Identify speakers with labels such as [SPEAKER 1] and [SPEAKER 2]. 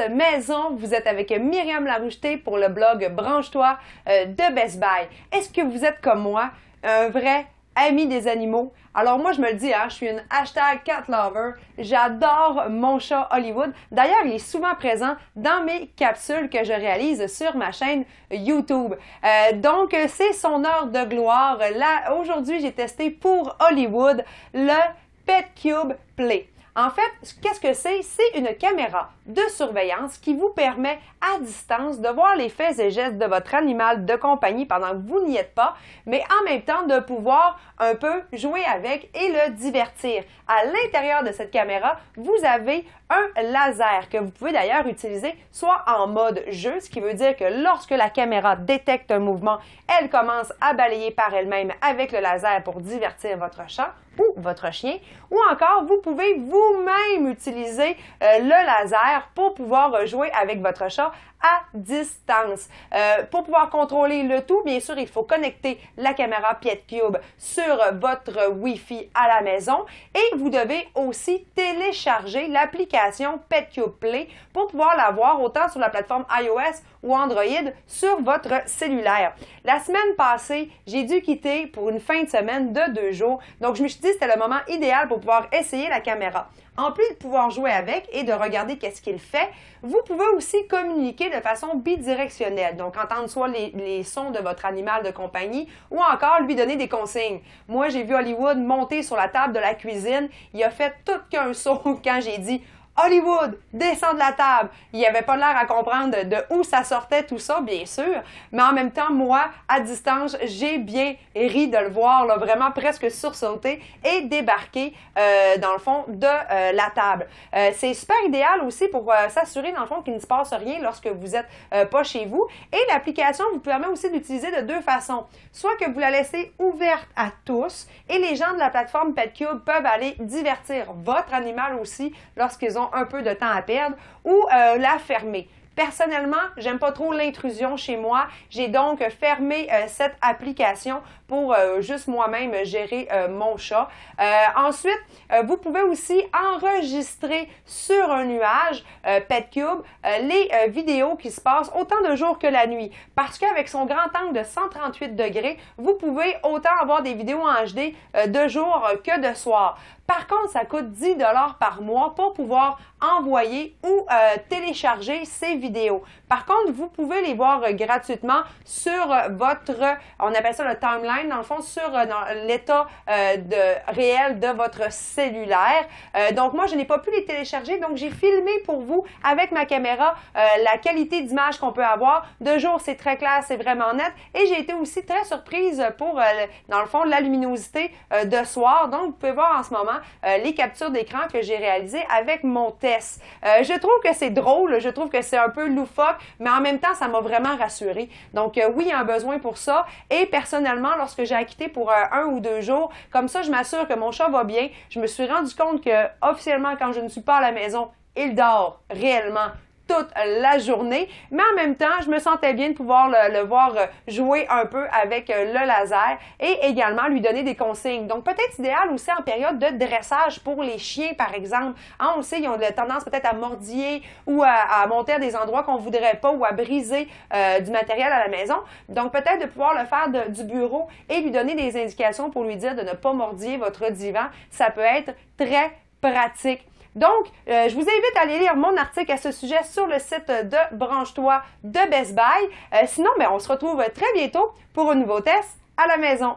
[SPEAKER 1] maison. Vous êtes avec Myriam Laroucheté pour le blog Branche-toi de Best Buy. Est-ce que vous êtes comme moi, un vrai ami des animaux? Alors moi, je me le dis, je suis une #cat lover. J'adore mon chat Hollywood. D'ailleurs, il est souvent présent dans mes capsules que je réalise sur ma chaîne YouTube. Donc, c'est son heure de gloire. Là, aujourd'hui, j'ai testé pour Hollywood le PetCube Play. En fait, qu'est-ce que c'est? C'est une caméra de surveillance qui vous permet à distance de voir les faits et gestes de votre animal de compagnie pendant que vous n'y êtes pas, mais en même temps de pouvoir un peu jouer avec et le divertir. À l'intérieur de cette caméra, vous avez un laser que vous pouvez d'ailleurs utiliser soit en mode jeu, ce qui veut dire que lorsque la caméra détecte un mouvement, elle commence à balayer par elle-même avec le laser pour divertir votre chat ou votre chien, ou encore vous pouvez vous-même utiliser le laser pour pouvoir jouer avec votre chat à distance. Pour pouvoir contrôler le tout, bien sûr, il faut connecter la caméra PetCube sur votre Wi-Fi à la maison et vous devez aussi télécharger l'application PetCube Play pour pouvoir la voir autant sur la plateforme iOS ou Android sur votre cellulaire. La semaine passée, j'ai dû quitter pour une fin de semaine de 2 jours, donc je me suis dit que c'était le moment idéal pour pouvoir essayer la caméra. En plus de pouvoir jouer avec et de regarder qu'est-ce qu'il fait, vous pouvez aussi communiquer de façon bidirectionnelle, donc entendre soit les sons de votre animal de compagnie ou encore lui donner des consignes. Moi, j'ai vu Hollywood monter sur la table de la cuisine, il a fait tout qu'un saut quand j'ai dit Hollywood, descends de la table. Il n'avait pas l'air à comprendre de où ça sortait tout ça, bien sûr, mais en même temps, moi, à distance, j'ai bien ri de le voir, là, vraiment presque sursauter et débarquer, dans le fond, de la table. C'est super idéal aussi pour s'assurer, dans le fond, qu'il ne se passe rien lorsque vous n'êtes pas chez vous. Et l'application vous permet aussi d'utiliser de 2 façons. Soit que vous la laissez ouverte à tous et les gens de la plateforme PetCube peuvent aller divertir votre animal aussi lorsqu'ils ont un peu de temps à perdre, ou la fermer. Personnellement, j'aime pas trop l'intrusion chez moi. J'ai donc fermé cette application pour juste moi-même gérer mon chat. Ensuite, vous pouvez aussi enregistrer sur un nuage PetCube les vidéos qui se passent autant de jour que la nuit. Parce qu'avec son grand angle de 138 degrés, vous pouvez autant avoir des vidéos en HD de jour que de soir. Par contre, ça coûte 10 $ par mois pour pouvoir envoyer ou télécharger ces vidéos. Par contre, vous pouvez les voir gratuitement sur votre, on appelle ça le timeline, dans le fond, sur l'état réel de votre cellulaire. Donc, moi, je n'ai pas pu les télécharger, donc j'ai filmé pour vous avec ma caméra la qualité d'image qu'on peut avoir. De jour, c'est très clair, c'est vraiment net. Et j'ai été aussi très surprise pour, dans le fond, la luminosité de soir. Donc, vous pouvez voir en ce moment les captures d'écran que j'ai réalisées avec mon test. Je trouve que c'est drôle, je trouve que c'est un peu loufoque, mais en même temps, ça m'a vraiment rassurée. Donc oui, il y a un besoin pour ça. Et personnellement, lorsque j'ai acquitté pour 1 ou 2 jours, comme ça, je m'assure que mon chat va bien. Je me suis rendu compte que officiellement, quand je ne suis pas à la maison, il dort réellement toute la journée, mais en même temps, je me sentais bien de pouvoir le voir jouer un peu avec le laser et également lui donner des consignes. Donc, peut-être idéal aussi en période de dressage pour les chiens, par exemple. On le sait, ils ont tendance peut-être à mordiller ou à monter à des endroits qu'on ne voudrait pas ou à briser du matériel à la maison. Donc, peut-être de pouvoir le faire du bureau et lui donner des indications pour lui dire de ne pas mordiller votre divan. Ça peut être très pratique. Donc, je vous invite à aller lire mon article à ce sujet sur le site de Branche-toi de Best Buy. Sinon, on se retrouve très bientôt pour un nouveau test à la maison.